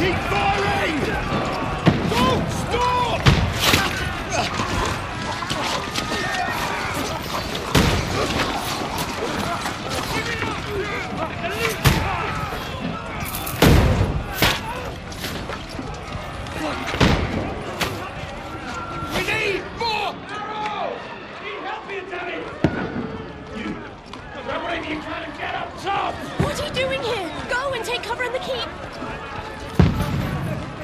Keep firing! Don't stop! We need more! Need help here, Daddy! You! Grab whatever you can and get up top! What are you doing here? Go and take cover in the keep.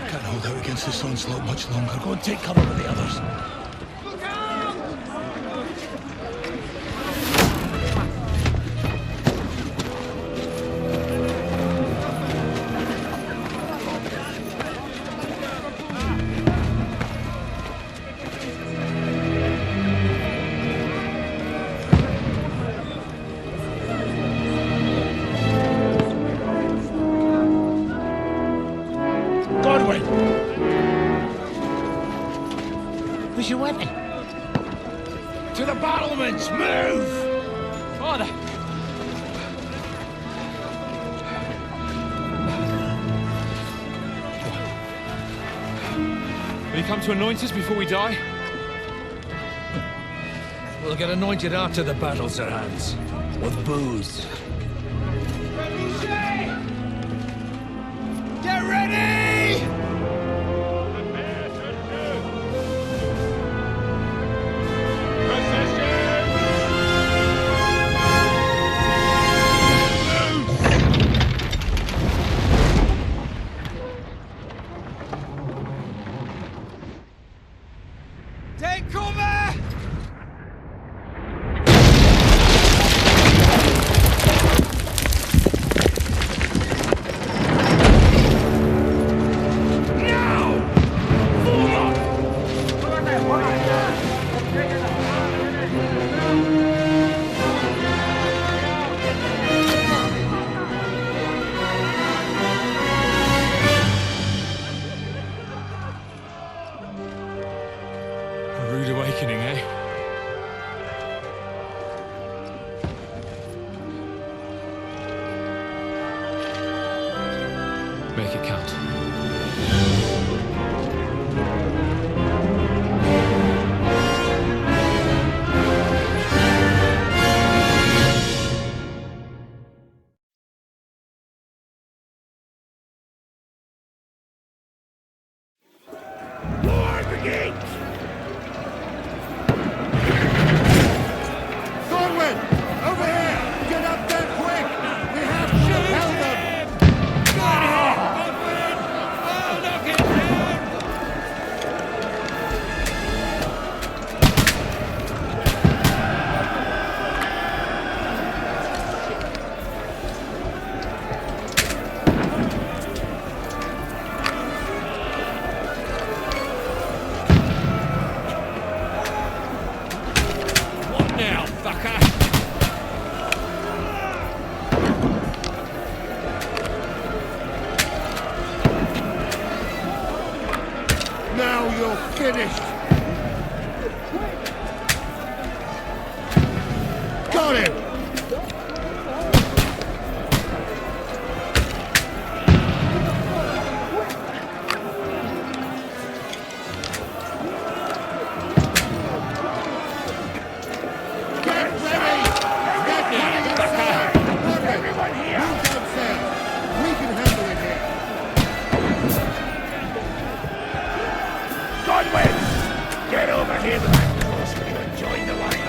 Can't hold out against this onslaught much longer. Go and take cover with the others. Look out! Where's your weapon? To the battlements! Move! Father! Will you come to anoint us before we die? We'll get anointed after the battles are hands. With booze. Get ready! Take cover! A rude awakening, eh? Make it count. Lower the gates! Thornwind! Over here! Get up there quick! We have to repel them! Oh, knock it down! What now, fucker? Now you're finished! Got him! Get ready! Get ready inside! Everyone here! Move downstairs! We can handle it here! Godwin! Get over here with that crossbow and join the line!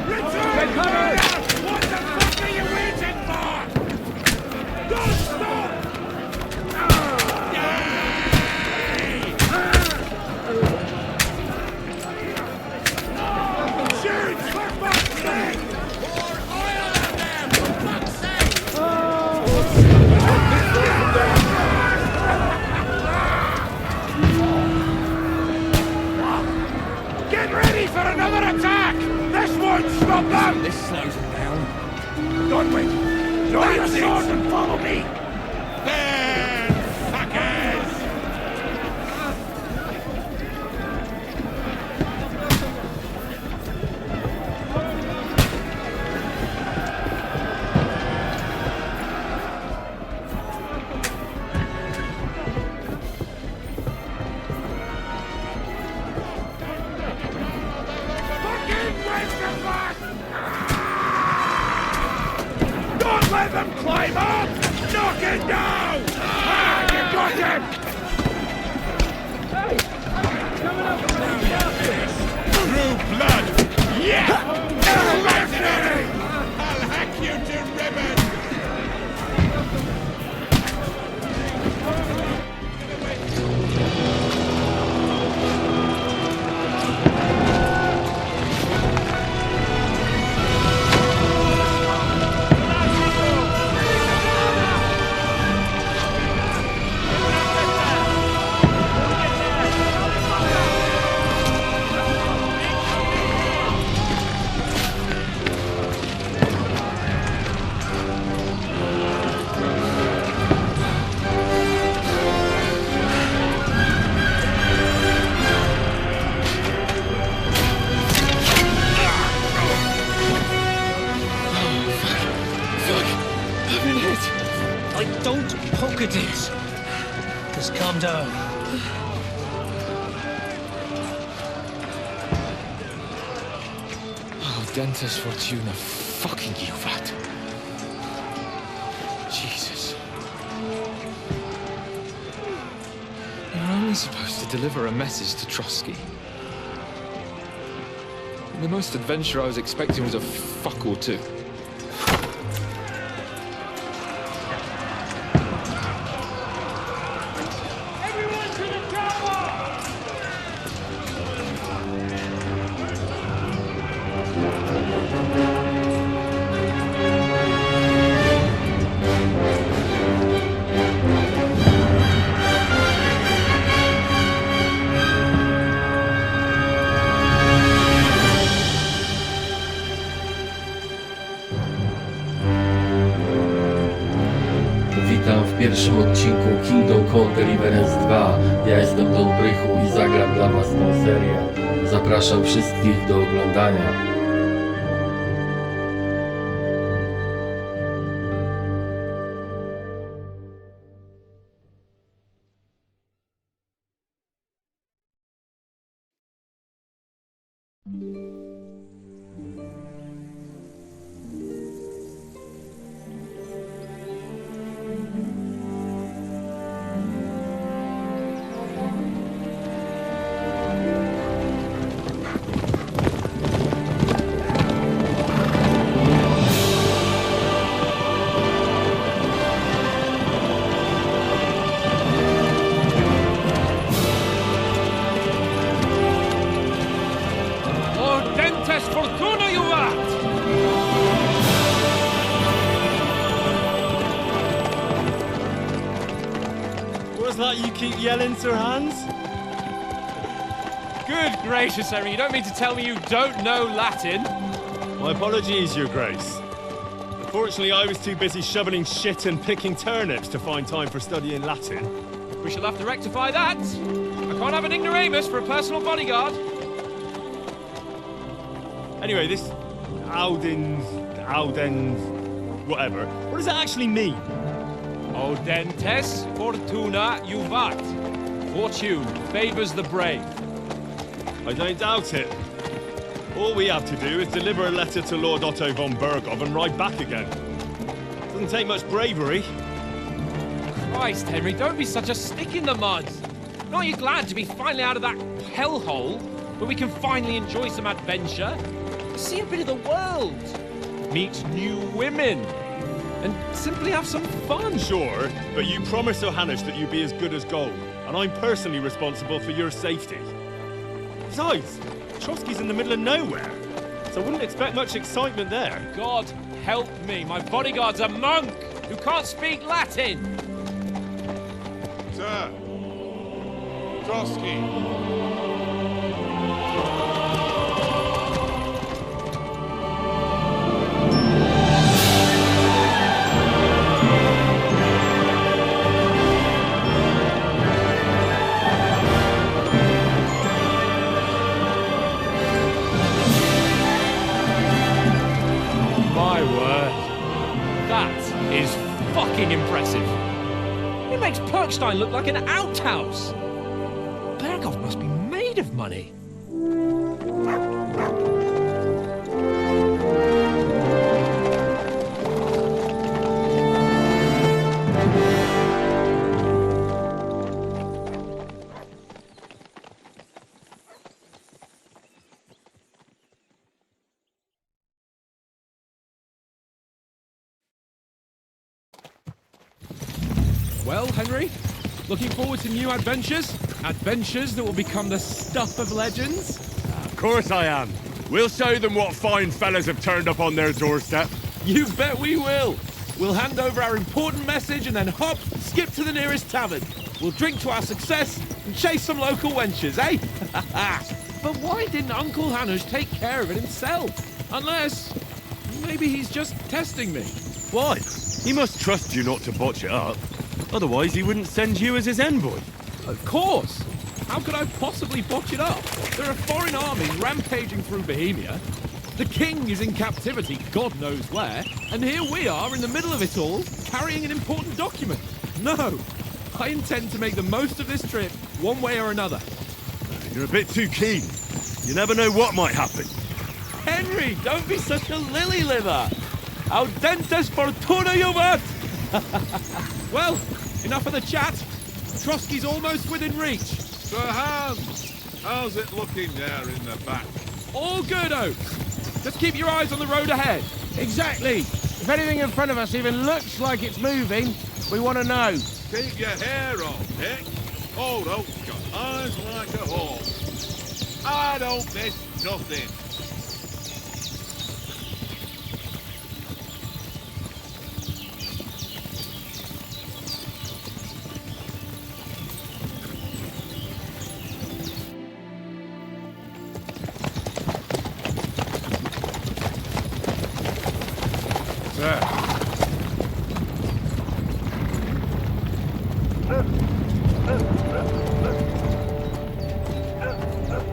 Return! What the fuck are you waiting for? Don't stop! Shoot! For fuck's sake! Pour oil on them! For fuck's sake! Get ready for another attack! This won't stop them! This slows them down. Godwin, draw your sword and follow me! Burn, fuckers! Let them climb up! Knock it down! Ah, you got him! True blood! Yeah! Mercenary! I'll hack you to ribbons! Don't poke at it. Just calm down. Oh, Dentes Fortuna, fucking you, vat. Jesus. You're only supposed to deliver a message to Trotsky. The most adventure I was expecting was a fuck or two. Witam w pierwszym odcinku Kingdom Come Deliverance 2. Ja jestem Brychu i zagram dla was tą serię. Zapraszam wszystkich do oglądania. Fortuna, you vat! What's that you keep yelling, Sir Hans? Good gracious, Henry, you don't mean to tell me you don't know Latin? My apologies, Your Grace. Unfortunately, I was too busy shoveling shit and picking turnips to find time for studying Latin. We shall have to rectify that. I can't have an ignoramus for a personal bodyguard. Anyway, this Audens, whatever. What does it actually mean? Audentes Fortuna Juvat. Fortune favors the brave. I don't doubt it. All we have to do is deliver a letter to Lord Otto von Bergov and ride back again. Doesn't take much bravery. Christ, Henry, don't be such a stick in the mud. Aren't you glad to be finally out of that hellhole where we can finally enjoy some adventure? See a bit of the world, meet new women, and simply have some fun. Sure, but you promised Johannes that you'd be as good as gold, and I'm personally responsible for your safety. Besides, Trotsky's in the middle of nowhere, so I wouldn't expect much excitement there. God help me, my bodyguard's a monk who can't speak Latin. Sir, Trotsky. My word, that is fucking impressive. It makes Perkstein look like an outhouse. Bergov must be made of money. Well, Henry, looking forward to new adventures? Adventures that will become the stuff of legends? Of course I am. We'll show them what fine fellas have turned up on their doorstep. You bet we will. We'll hand over our important message and then hop, skip to the nearest tavern. We'll drink to our success and chase some local wenches, eh? But why didn't Uncle Hanush take care of it himself? Unless, maybe he's just testing me. Why? He must trust you not to botch it up. Otherwise, he wouldn't send you as his envoy. Of course. How could I possibly botch it up? There are foreign armies rampaging through Bohemia. The king is in captivity, God knows where, and here we are in the middle of it all, carrying an important document. No, I intend to make the most of this trip, one way or another. You're a bit too keen. You never know what might happen. Henry, don't be such a lily liver. Audentes fortuna juvat! Well, enough of the chat. Trotsky's almost within reach. Sir Hans, how's it looking there in the back? All good, Oaks. Just keep your eyes on the road ahead. Exactly. If anything in front of us even looks like it's moving, we want to know. Keep your hair on, Dick. Old Oak's got eyes like a hawk. I don't miss nothing.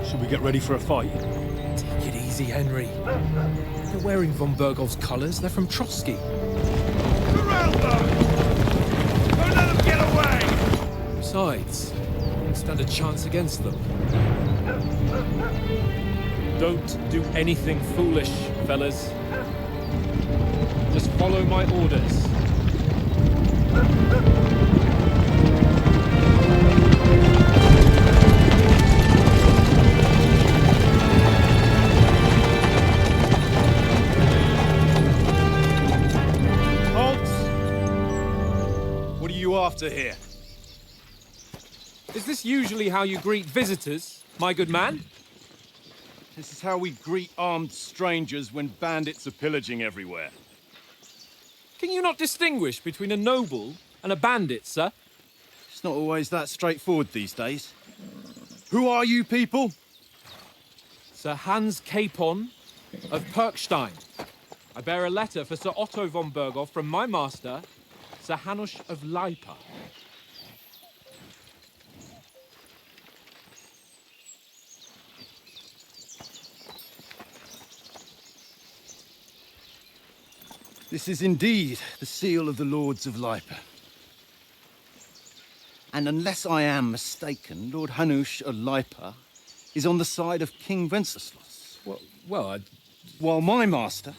Should we get ready for a fight? Take it easy, Henry. They're wearing von Berghol's colours. They're from Trotsky. Surround them! Don't let them get away! Besides, don't stand a chance against them. Don't do anything foolish, fellas. Just follow my orders. After here. Is this usually how you greet visitors, my good man? This is how we greet armed strangers when bandits are pillaging everywhere. Can you not distinguish between a noble and a bandit, sir? It's not always that straightforward these days. Who are you people? Sir Hans Capon of Perkstein. I bear a letter for Sir Otto von Berghof from my master, Sir Hanush of Lipa. This is indeed the seal of the Lords of Lipa. And unless I am mistaken, Lord Hanush of Lipa is on the side of King Wenceslas. While my master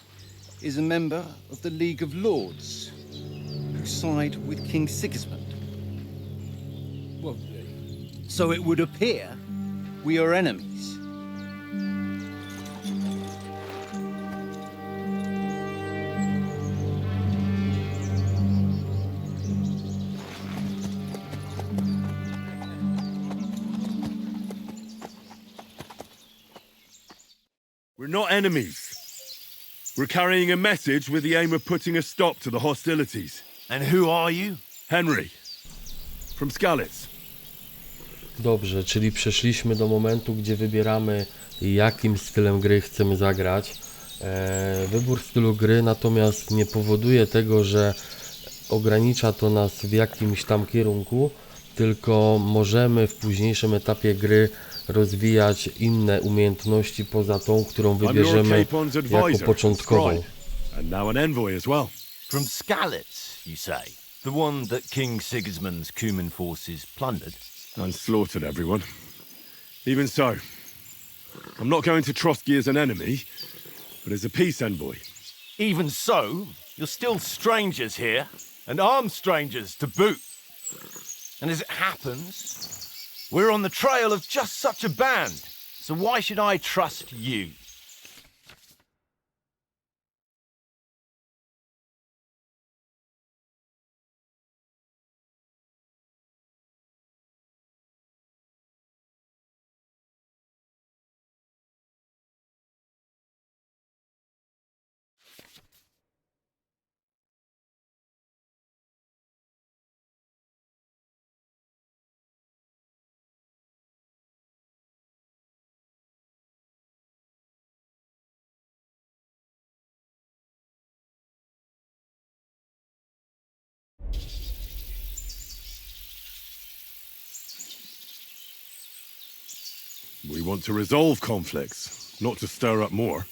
is a member of the League of Lords, who side with King Sigismund. So it would appear we are enemies. We're not enemies. We're carrying a message with the aim of putting a stop to the hostilities. And who are you? Henry. From Skalitz. Dobrze, czyli przeszliśmy do momentu, gdzie wybieramy, jakim stylem gry chcemy zagrać. Wybór stylu gry natomiast nie powoduje tego, że ogranicza to nas w jakimś tam kierunku, tylko możemy w późniejszym etapie gry rozwijać inne umiejętności poza tą, którą wybierzemy jako początkową. And now an envoy as well. From Skalitz, you say? The one that King Sigismund's Cuman forces plundered? And slaughtered everyone. Even so, I'm not going to Trotsky as an enemy, but as a peace envoy. Even so, you're still strangers here, and armed strangers to boot. And as it happens, we're on the trail of just such a band, so why should I trust you? want to resolve conflicts, not to stir up more.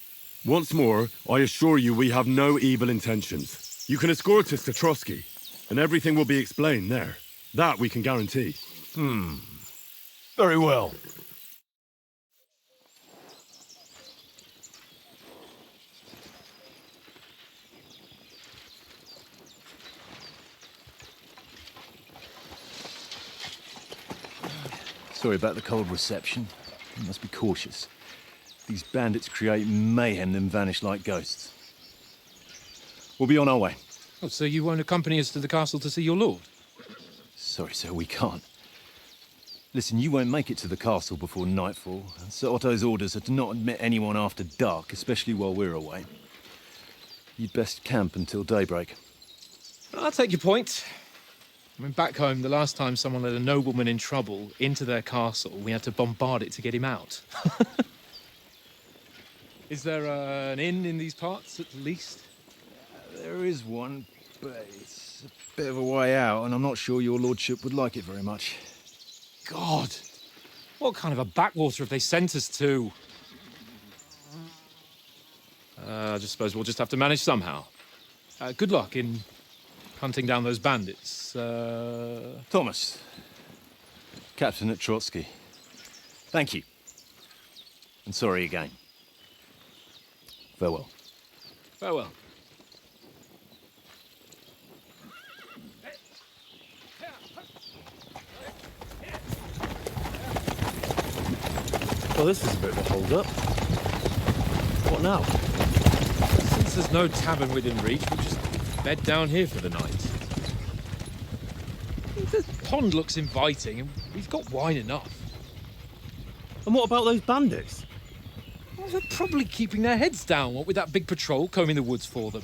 Once more, I assure you we have no evil intentions. You can escort us to Trotsky, and everything will be explained there. That we can guarantee. Very well. Sorry about the cold reception. You must be cautious. These bandits create mayhem then vanish like ghosts. We'll be on our way. Oh, so you won't accompany us to the castle to see your lord? Sorry, sir, we can't. Listen, you won't make it to the castle before nightfall. Sir Otto's orders are to not admit anyone after dark, especially while we're away. You'd best camp until daybreak. I'll take your point. I mean, back home, the last time someone let a nobleman in trouble into their castle, we had to bombard it to get him out. Is there an inn in these parts, at least? There is one, but it's a bit of a way out, and I'm not sure your lordship would like it very much. God! What kind of a backwater have they sent us to? I just suppose we'll just have to manage somehow. Good luck in hunting down those bandits. Thomas, captain at Trotsky. Thank you. And sorry again. Farewell. Farewell. Well, this is a bit of a hold-up. What now? Since there's no tavern within reach, we'll just bed down here for the night. The pond looks inviting, and we've got wine enough. And what about those bandits? Well, they're probably keeping their heads down, what with that big patrol combing the woods for them.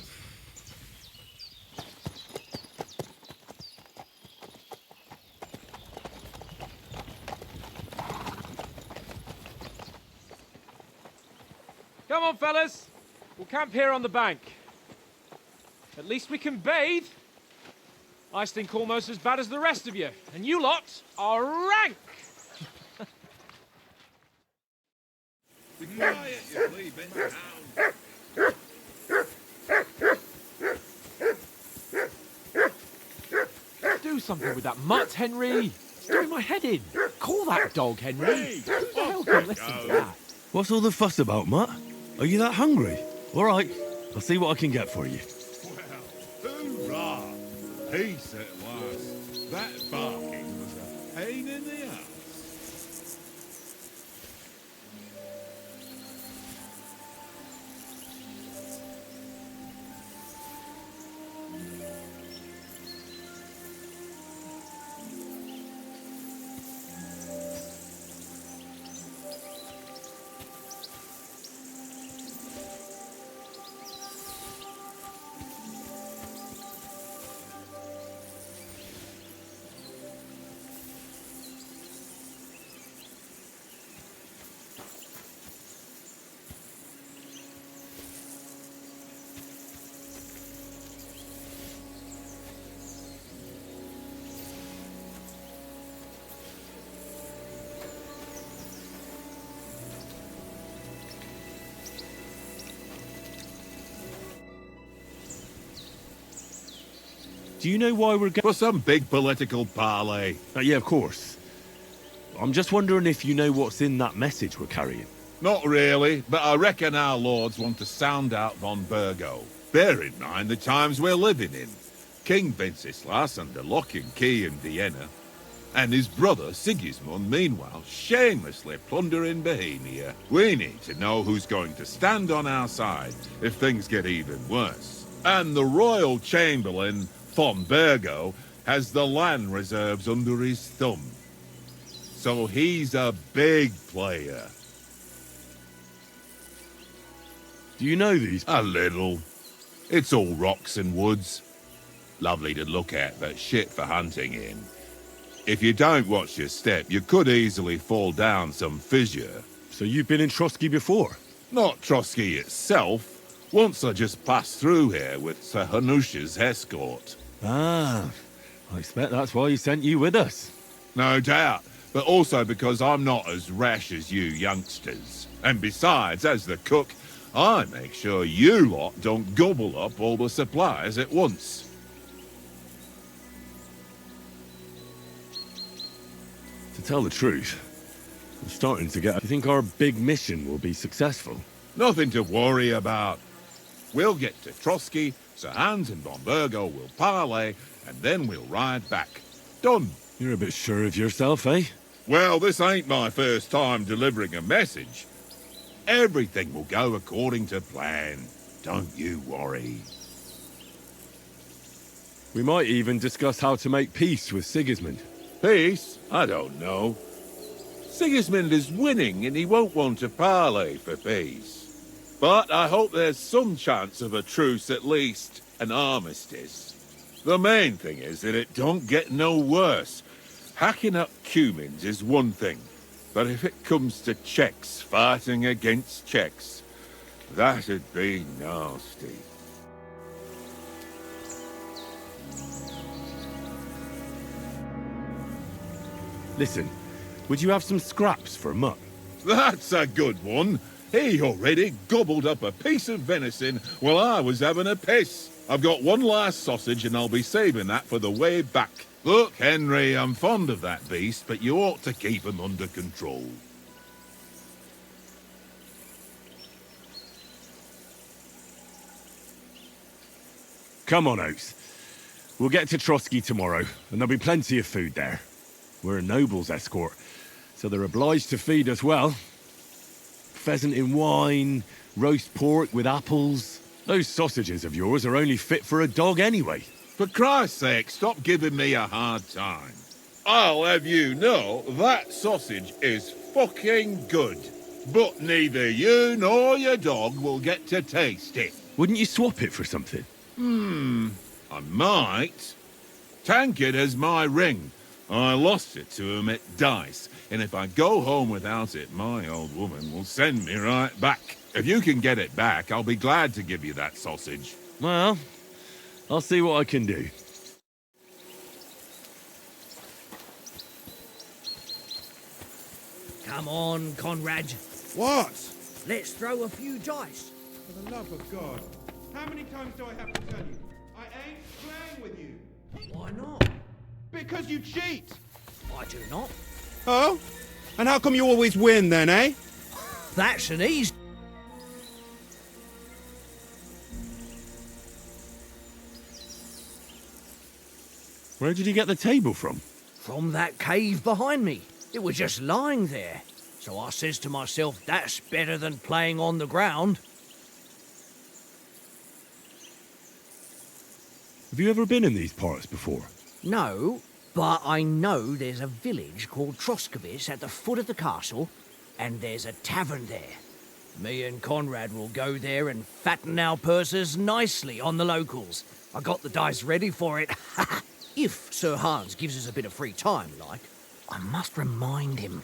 Come on, fellas. We'll camp here on the bank. At least we can bathe. I stink almost as bad as the rest of you, and you lot are rank. Be quiet, you bleeding hound. Do something with that mutt, Henry. It's doing my head in. Call that dog, Henry. Who the hell can listen to that? What's all the fuss about, Mutt? Are you that hungry? All right, I'll see what I can get for you. Well, hoorah! Peace at last. That barking was a pain in the ass. Do you know why we're For some big political parley. yeah, of course. I'm just wondering if you know what's in that message we're carrying. Not really, but I reckon our lords want to sound out von Burgo. Bear in mind the times we're living in. King Wenceslas under lock and key in Vienna, and his brother Sigismund, meanwhile, shamelessly plundering Bohemia. We need to know who's going to stand on our side if things get even worse. And the royal chamberlain, von Burgo, has the land reserves under his thumb. So he's a big player. Do you know these? A little. It's all rocks and woods. Lovely to look at, but shit for hunting in. If you don't watch your step, you could easily fall down some fissure. So you've been in Trotsky before? Not Trotsky itself. Once I just passed through here with Sir Hanush's escort. Ah, I expect that's why he sent you with us. No doubt. but also because I'm not as rash as you youngsters. And besides, as the cook, I make sure you lot don't gobble up all the supplies at once. To tell the truth, I'm starting to get... You think our big mission will be successful? Nothing to worry about. We'll get to Trotsky, Sir Hans and Bombergo will parley, and then we'll ride back. Done. You're a bit sure of yourself, eh? Well, this ain't my first time delivering a message. Everything will go according to plan. Don't you worry. We might even discuss how to make peace with Sigismund. Peace? I don't know. Sigismund is winning and he won't want to parley for peace. But I hope there's some chance of a truce, at least an armistice. The main thing is that it don't get no worse. Hacking up Cumans is one thing, but if it comes to Czechs fighting against Czechs, that'd be nasty. Listen, would you have some scraps for Mutt? That's a good one. He already gobbled up a piece of venison while I was having a piss. I've got one last sausage and I'll be saving that for the way back. Look, Henry, I'm fond of that beast, but you ought to keep him under control. Come on, Oates. We'll get to Trotsky tomorrow, and there'll be plenty of food there. We're a noble's escort, so they're obliged to feed us well. Pheasant in wine, roast pork with apples. Those sausages of yours are only fit for a dog anyway. For Christ's sake, stop giving me a hard time. I'll have you know that sausage is fucking good. But neither you nor your dog will get to taste it. Wouldn't you swap it for something? I might. Tankard has my ring. I lost it to him at dice, and if I go home without it, my old woman will send me right back. If you can get it back, I'll be glad to give you that sausage. Well, I'll see what I can do. Come on, Conrad. What? Let's throw a few dice. For the love of God. How many times do I have to tell you? I ain't playing with you. Why not? Because you cheat. I do not. Oh? And how come you always win then, eh? That's an easy... Where did you get the table from? From that cave behind me. It was just lying there. So I says to myself, that's better than playing on the ground. Have you ever been in these parts before? No, but I know there's a village called Troskowitz at the foot of the castle, and there's a tavern there. Me and Conrad will go there and fatten our purses nicely on the locals. I got the dice ready for it. If Sir Hans gives us a bit of free time, like, I must remind him.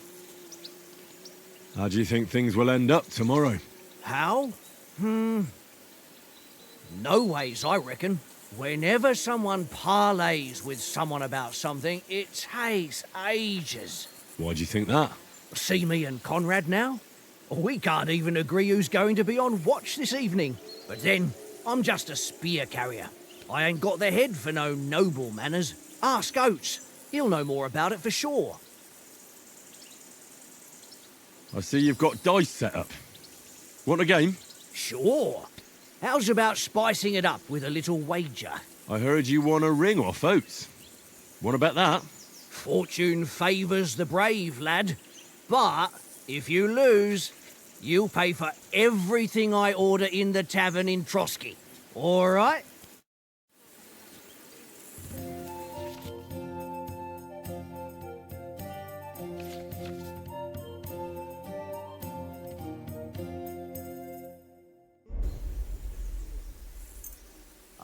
How do you think things will end up tomorrow? How? No ways, I reckon. Whenever someone parleys with someone about something, it takes ages. Why do you think that? See me and Conrad now? We can't even agree who's going to be on watch this evening. But then, I'm just a spear carrier. I ain't got the head for no noble manners. Ask Oates. He'll know more about it for sure. I see you've got dice set up. Want a game? Sure. How's about spicing it up with a little wager? I heard you won a ring off Oates. What about that? Fortune favours the brave, lad. But if you lose, you'll pay for everything I order in the tavern in Trotsky. All right?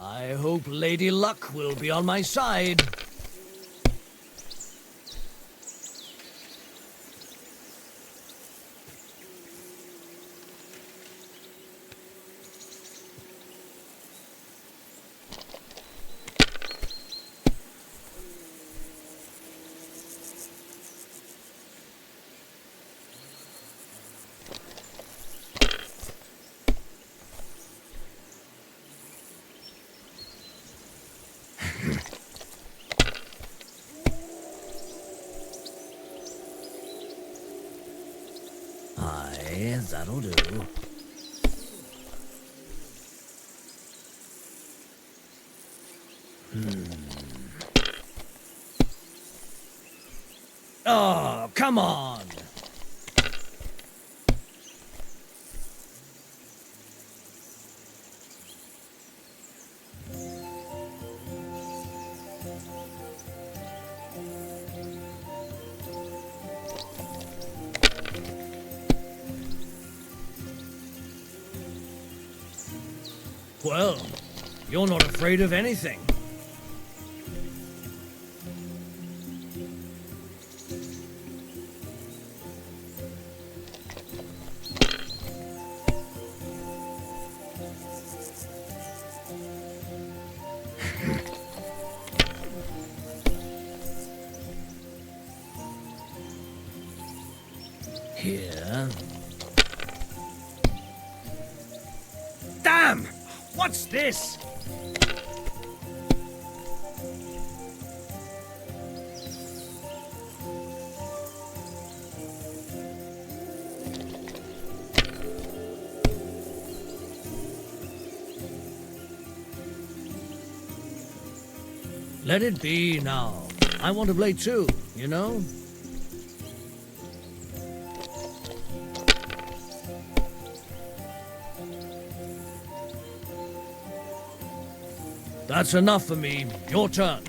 I hope Lady Luck will be on my side. that'll do. Oh, come on! Well, you're not afraid of anything. Here. Damn! What's this? Let it be now. I want to play too, you know? That's enough for me. Your turn.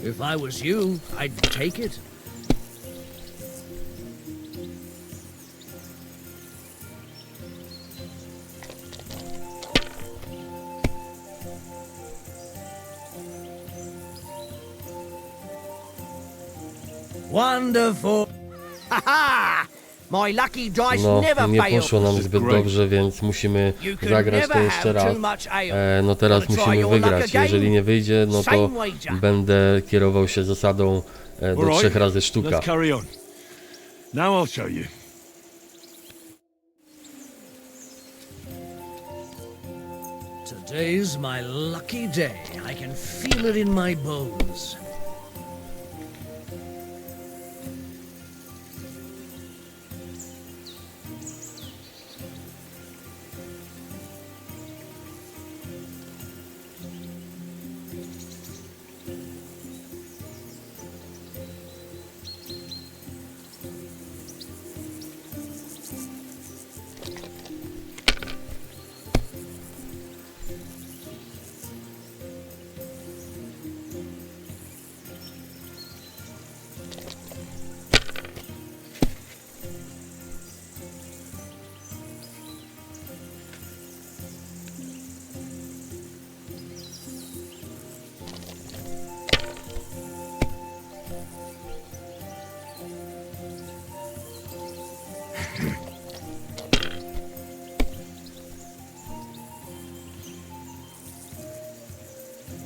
If I was you, I'd take it. Wonderful! Ha! My lucky dice No, never nie fail. poszło nam zbyt dobrze, więc musimy zagrać to jeszcze raz. No teraz musimy wygrać. Jeżeli nie wyjdzie, no to będę kierował się zasadą do 3 razy sztuka. Let's carry on. Now I'll show you. Today's my lucky day. I can feel it in my bones.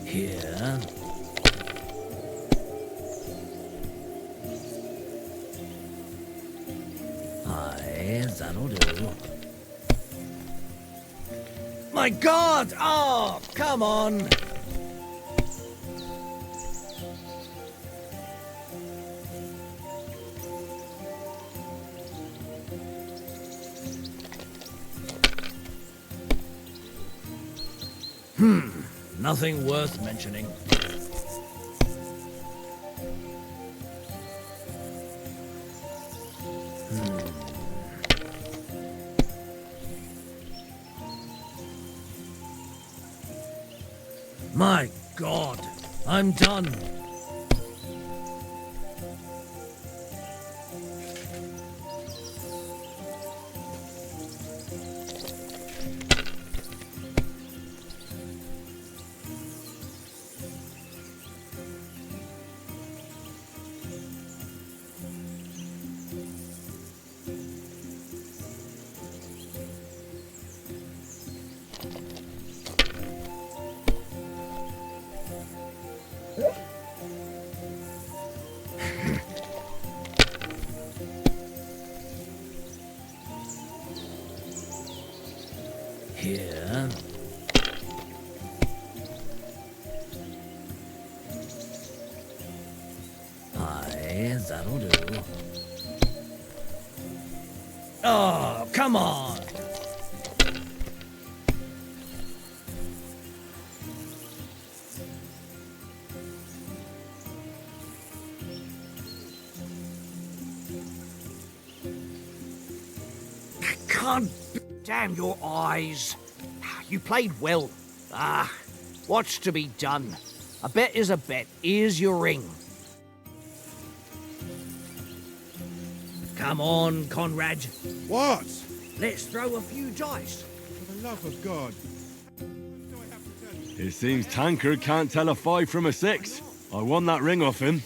Here. Aye, that'll do. My God! Oh, come on! Nothing worth mentioning. My God, I'm done. Here. Aye, that'll do. Oh, come on! God damn your eyes. You played well. What's to be done? A bet is a bet. Here's your ring. Come on, Conrad. What? Let's throw a few dice. For the love of God. It seems Tankard can't tell a 5 from a 6. I won that ring off him.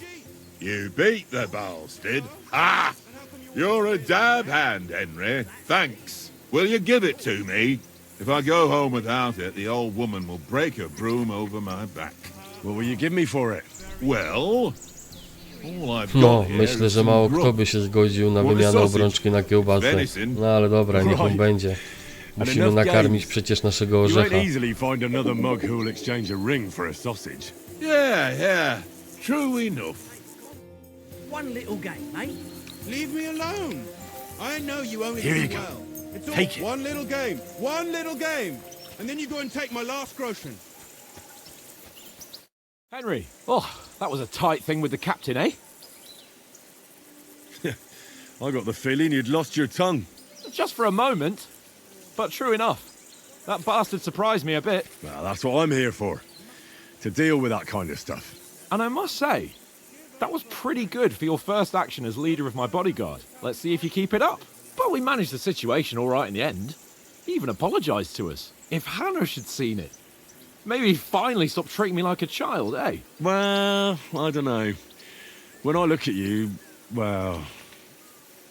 You beat the bastard. Ah! You're a dab hand, Henry. Thanks. Will you give it to me? If I go home without it, the old woman will break her broom over my back. What will you give me for it? Well, all I've No, got here myślę, is że some mało grub. kto by się zgodził na What a wymianę sausage. obrączki na kiełbasę. Venison. No ale dobra, niech on Right. będzie. Musimy enough nakarmić games. przecież naszego You orzecha. won't easily find another mug who will exchange a ring for a sausage. Yeah. True enough. One little game, eh? Leave me alone. I know you only Here do you go. well. It's all Take it. one little game. One little game. And then you go and take my last groschen. Henry, oh, that was a tight thing with the captain, eh? I got the feeling you'd lost your tongue. Just for a moment. But true enough. That bastard surprised me a bit. Well, that's what I'm here for. To deal with that kind of stuff. And I must say, that was pretty good for your first action as leader of my bodyguard. Let's see if you keep it up. But we managed the situation all right in the end. He even apologized to us. If Hanush had seen it, maybe he'd finally stop treating me like a child, eh? Well, I don't know. When I look at you, well,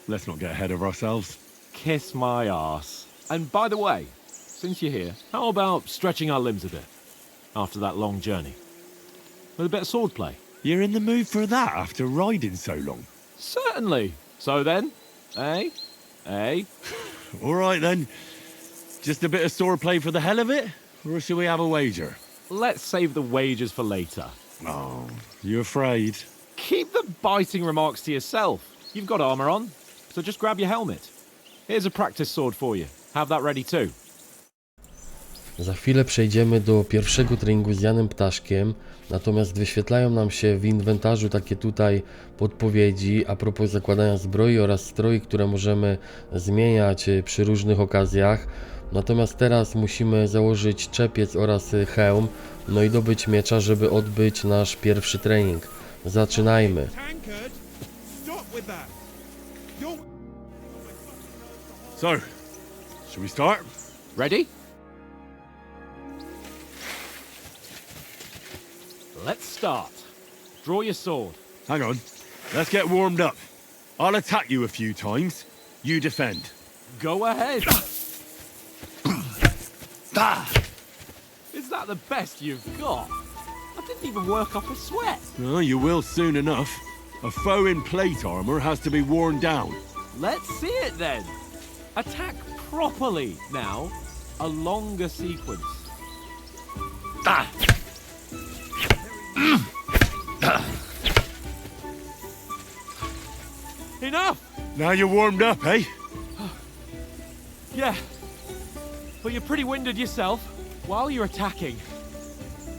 let's not get ahead of ourselves. Kiss my arse. And by the way, since you're here, how about stretching our limbs a bit after that long journey? With a bit of swordplay. You're in the mood for that after riding so long? Certainly. So then, eh? Eh? All right then. Just a bit of swordplay for the hell of it? Or shall we have a wager? Let's save the wagers for later. Oh, you afraid? Keep the biting remarks to yourself. You've got armor on, so just grab your helmet. Here's a practice sword for you. Have that ready too. Za chwilę przejdziemy do pierwszego treningu z Janem Ptaszkiem, natomiast wyświetlają nam się w inwentarzu takie tutaj podpowiedzi a propos zakładania zbroi oraz stroi, które możemy zmieniać przy różnych okazjach. Natomiast teraz musimy założyć czepiec oraz hełm, no i dobyć miecza, żeby odbyć nasz pierwszy trening. Zaczynajmy. Tankard, stop with that. So, shall we start? Ready? Let's start. Draw your sword. Hang on. Let's get warmed up. I'll attack you a few times. You defend. Go ahead. Is that the best you've got? I didn't even work up a sweat. Oh, you will soon enough. A foe in plate armor has to be worn down. Let's see it then. Attack properly now. A longer sequence. Enough! Now you're warmed up, eh? Yeah. But you're pretty winded yourself. While you're attacking,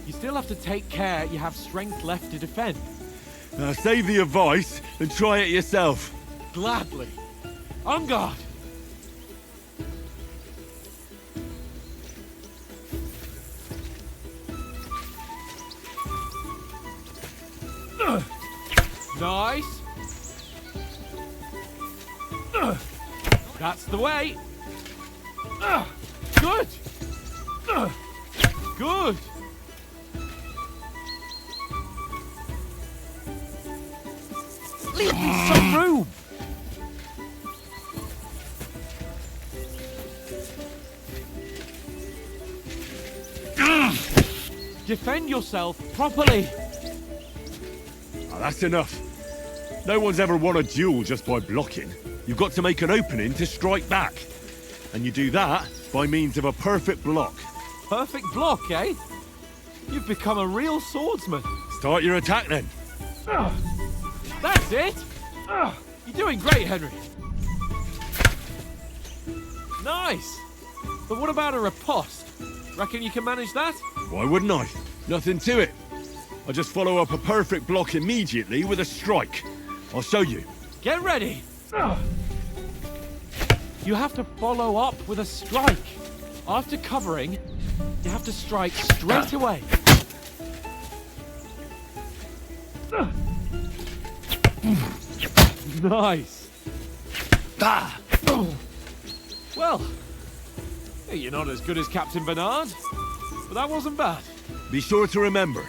you still have to take care you have strength left to defend. Now save the advice and try it yourself. Gladly. On guard. Nice. That's the way. Good. Good. Leave me some room. Defend yourself properly. Now, that's enough. No one's ever won a duel just by blocking. You've got to make an opening to strike back. And you do that by means of a perfect block. Perfect block, eh? You've become a real swordsman. Start your attack then. That's it! You're doing great, Henry. Nice! But what about a riposte? Reckon you can manage that? Why wouldn't I? Nothing to it. I just follow up a perfect block immediately with a strike. I'll show you. Get ready! You have to follow up with a strike. After covering, you have to strike straight away. Nice. Well, you're not as good as Captain Bernard, but that wasn't bad. Be sure to remember,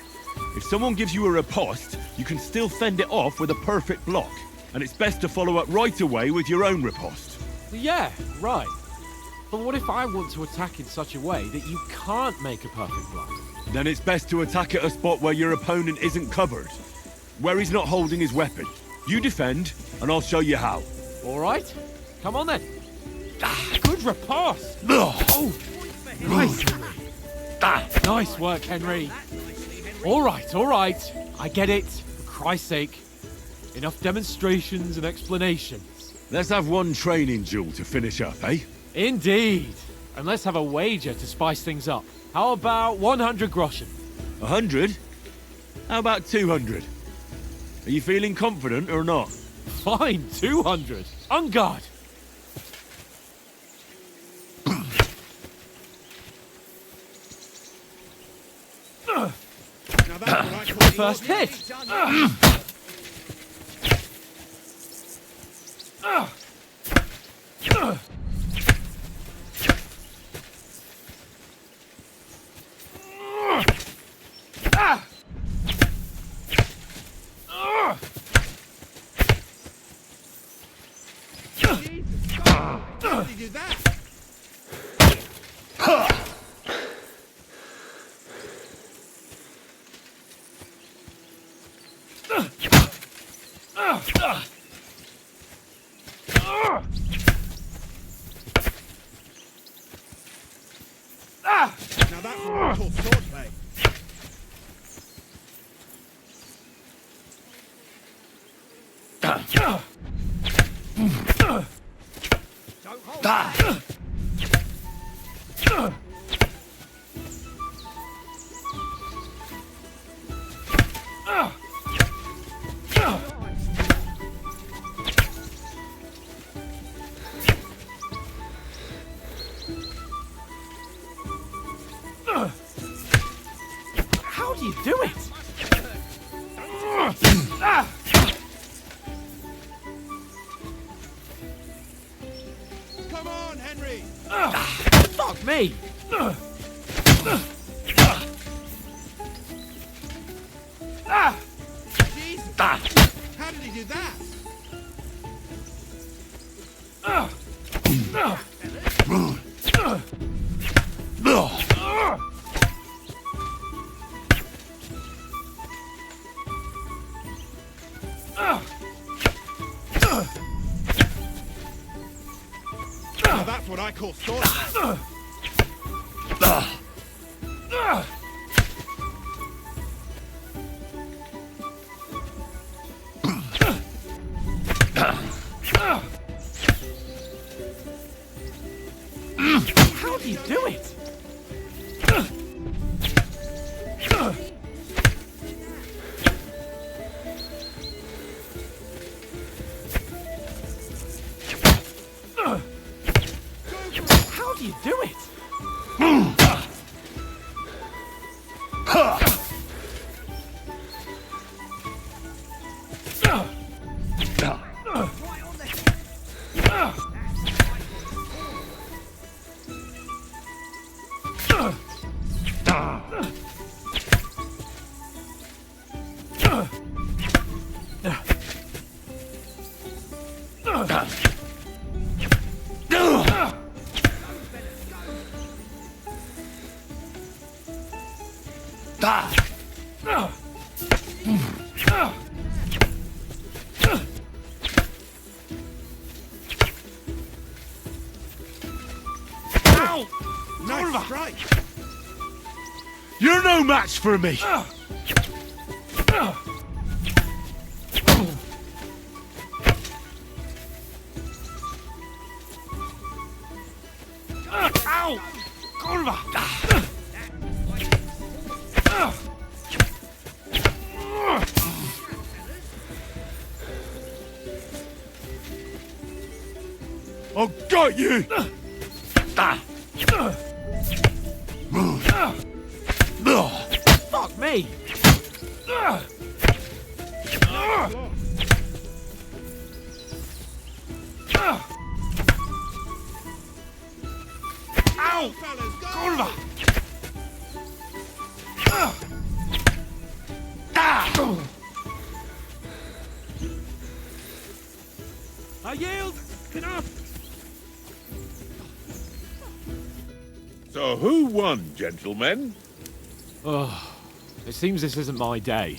if someone gives you a riposte, you can still fend it off with a perfect block. And it's best to follow up right away with your own riposte. Yeah, right. But what if I want to attack in such a way that you can't make a perfect block? Then it's best to attack at a spot where your opponent isn't covered. Where he's not holding his weapon. You defend, and I'll show you how. All right. Come on then. Good riposte. Oh, nice. Nice work, Henry. All right, all right. I get it. For Christ's sake. Enough demonstrations and explanations. Let's have one training duel to finish up, eh? Indeed. And let's have a wager to spice things up. How about 100 groschen? 100? How about 200? Are you feeling confident or not? Fine, 200. On guard. First hit. How did he do that? Now that's what I call swordplay. How do you do it? Come on, Henry! Fuck me! Jesus! How did he do that? Now that's what I call swordplay. How do you do it? How do you do it? Ow! Nice strike. You're no match for me. Ow! Kurwa! I'll got you! Fuck me! Ow! Kurwa! I yield! Enough! So who won, gentlemen? Oh, it seems this isn't my day.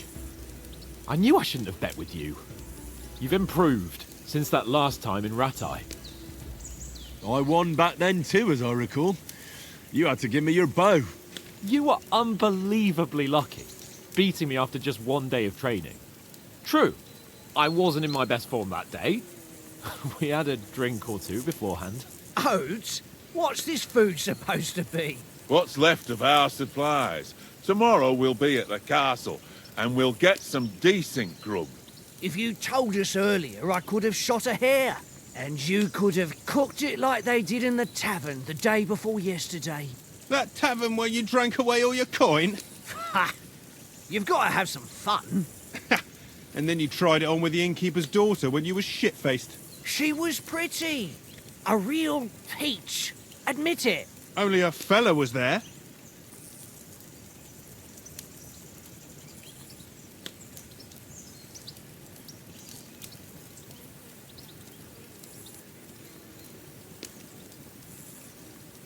I knew I shouldn't have bet with you. You've improved since that last time in Ratai. I won back then too, as I recall. You had to give me your bow. You were unbelievably lucky, beating me after just one day of training. True, I wasn't in my best form that day. We had a drink or two beforehand. Oats? What's this food supposed to be? What's left of our supplies. Tomorrow we'll be at the castle, and we'll get some decent grub. If you told us earlier, I could have shot a hare. And you could have cooked it like they did in the tavern the day before yesterday. That tavern where you drank away all your coin? Ha! You've got to have some fun. And then you tried it on with the innkeeper's daughter when you were shit-faced. She was pretty. A real peach. Admit it. Only a fella was there.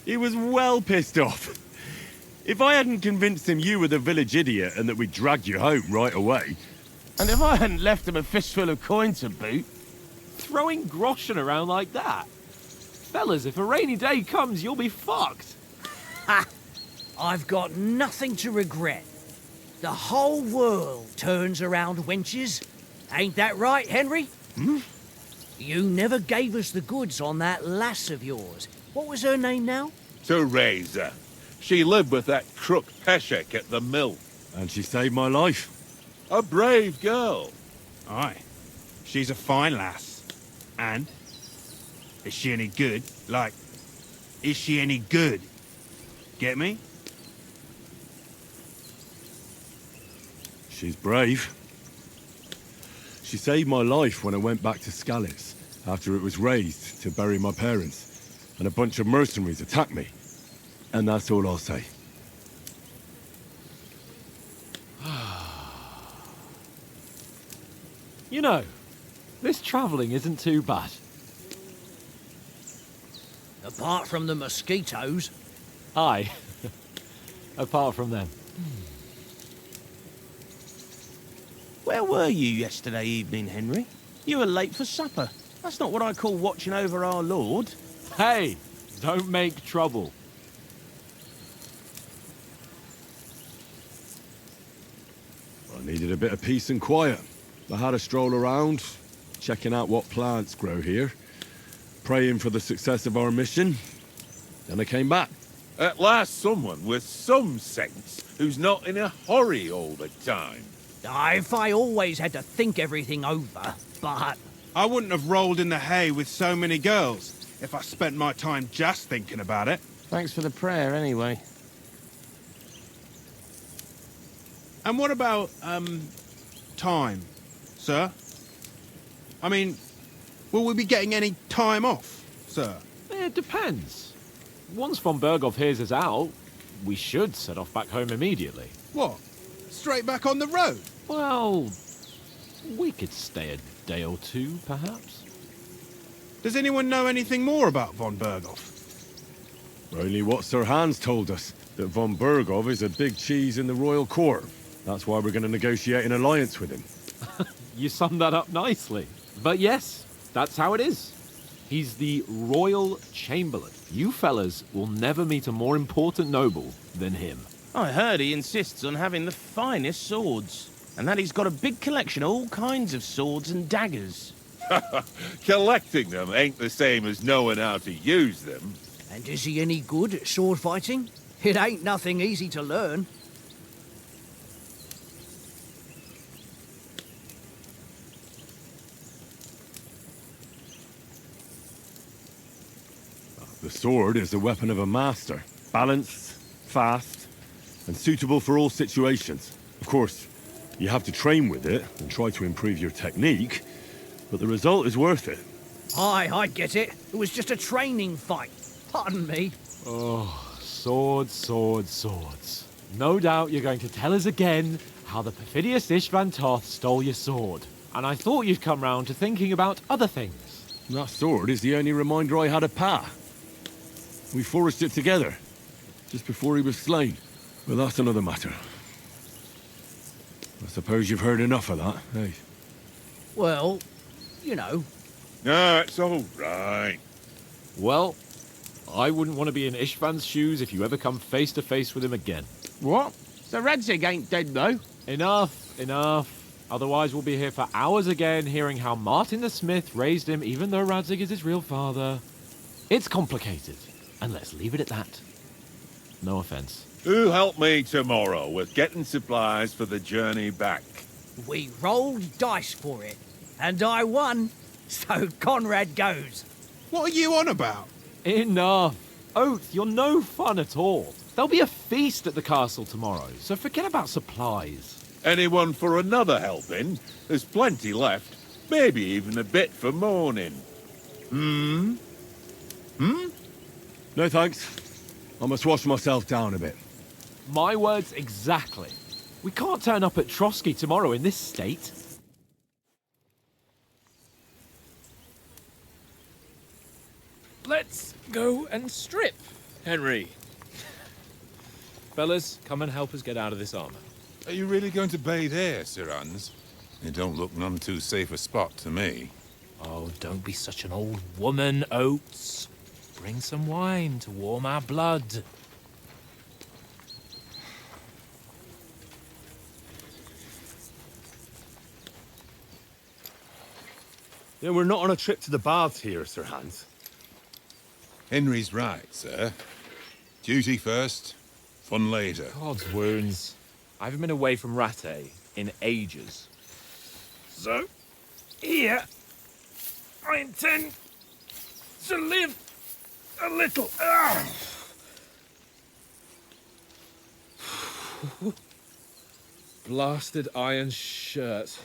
He was well pissed off. If I hadn't convinced him you were the village idiot and that we dragged you home right away... And if I hadn't left him a fistful of coin to boot... Throwing groschen around like that? Fellas, if a rainy day comes, you'll be fucked. Ha! I've got nothing to regret. The whole world turns around wenches. Ain't that right, Henry? Hmm? You never gave us the goods on that lass of yours. What was her name now? Teresa. She lived with that crook Peshek at the mill. And she saved my life. A brave girl. Aye. She's a fine lass. And? Is she any good? Like, is she any good? Get me? She's brave. She saved my life when I went back to Skalitz after it was razed to bury my parents. And a bunch of mercenaries attacked me. And that's all I'll say. You know, this travelling isn't too bad. Apart from the mosquitoes. Aye. Apart from them. Where were you yesterday evening, Henry? You were late for supper. That's not what I call watching over our Lord. Hey, don't make trouble. I needed a bit of peace and quiet. I had a stroll around, checking out what plants grow here, praying for the success of our mission. Then I came back. At last someone with some sense who's not in a hurry all the time. If I always had to think everything over, but... I wouldn't have rolled in the hay with so many girls if I spent my time just thinking about it. Thanks for the prayer, anyway. And what about, time, sir? I mean, will we be getting any time off, sir? It depends. Once von Berghoff hears us out, we should set off back home immediately. What? Straight back on the road? Well, we could stay a day or two, perhaps. Does anyone know anything more about von Berghoff? Only what Sir Hans told us, that von Berghoff is a big cheese in the royal court. That's why we're going to negotiate an alliance with him. You summed that up nicely. But yes, that's how it is. He's the Royal Chamberlain. You fellas will never meet a more important noble than him. I heard he insists on having the finest swords, and that he's got a big collection of all kinds of swords and daggers. Collecting them ain't the same as knowing how to use them. And is he any good at sword fighting? It ain't nothing easy to learn. The sword is the weapon of a master. Balanced, fast, and suitable for all situations. Of course, you have to train with it and try to improve your technique, but the result is worth it. Aye, I get it. It was just a training fight. Pardon me. Oh, swords, swords, swords. No doubt you're going to tell us again how the perfidious Ishvan Toth stole your sword. And I thought you'd come round to thinking about other things. That sword is the only reminder I had of Pa. We forged it together, just before he was slain. But that's another matter. I suppose you've heard enough of that, eh? Well, you know. No, it's all right. Well, I wouldn't want to be in Ishvan's shoes if you ever come face to face with him again. What? So Radzig ain't dead, though? Enough, enough. Otherwise we'll be here for hours again hearing how Martin the Smith raised him even though Radzig is his real father. It's complicated, and let's leave it at that. No offense. Who help me tomorrow with getting supplies for the journey back? We rolled dice for it, and I won. So Conrad goes. What are you on about? Enough. Oath, you're no fun at all. There'll be a feast at the castle tomorrow, so forget about supplies. Anyone for another helping? There's plenty left. Maybe even a bit for morning. No thanks. I must wash myself down a bit. My words exactly. We can't turn up at Trotsky tomorrow in this state. Let's go and strip, Henry. Fellas, come and help us get out of this armor. Are you really going to bathe here, Sir Hans? It don't look none too safe a spot to me. Oh, don't be such an old woman, Oates. Bring some wine to warm our blood. Yeah, we're not on a trip to the baths here, Sir Hans. Henry's right, sir. Duty first, fun later. God's wounds. I haven't been away from Rattay in ages. So, here, I intend to live a little. Blasted iron shirt.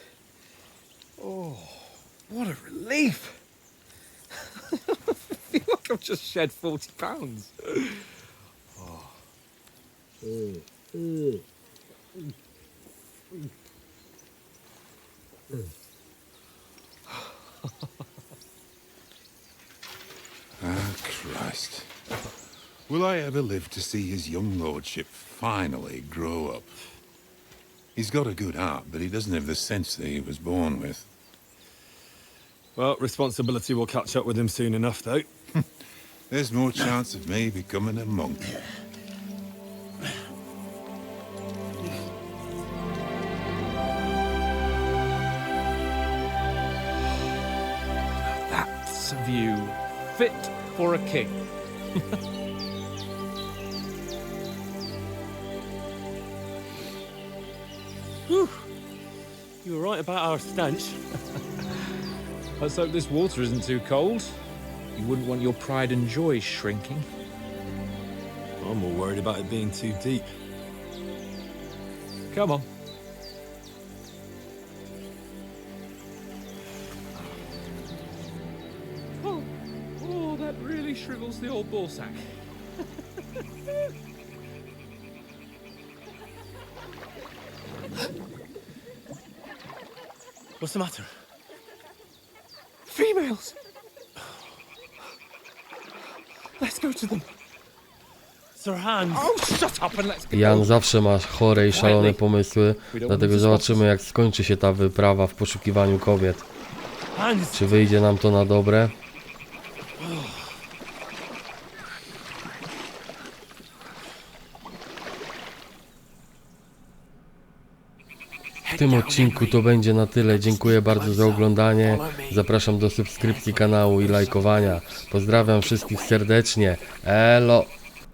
Oh, what a relief. I feel like I've just shed 40 pounds. Ah, Christ. Will I ever live to see his young lordship finally grow up? He's got a good heart, but he doesn't have the sense that he was born with. Well, responsibility will catch up with him soon enough, though. There's more chance of me becoming a monk. That's a view fit for a king. Whew. You were right about our stench. Let's hope this water isn't too cold. You wouldn't want your pride and joy shrinking. I'm more worried about it being too deep. Come on. Oh, that really shrivels the old ballsack. What's the matter? Females! Let's go to them. Sir Hans. Oh, shut up and let's go. Jan zawsze ma chore i szalone pomysły, dlatego zobaczymy, jak skończy się ta wyprawa w poszukiwaniu kobiet. Hans. Czy wyjdzie nam to na dobre? W tym odcinku to będzie na tyle. Dziękuję bardzo za oglądanie. Zapraszam do subskrypcji kanału i lajkowania. Pozdrawiam wszystkich serdecznie. Elo!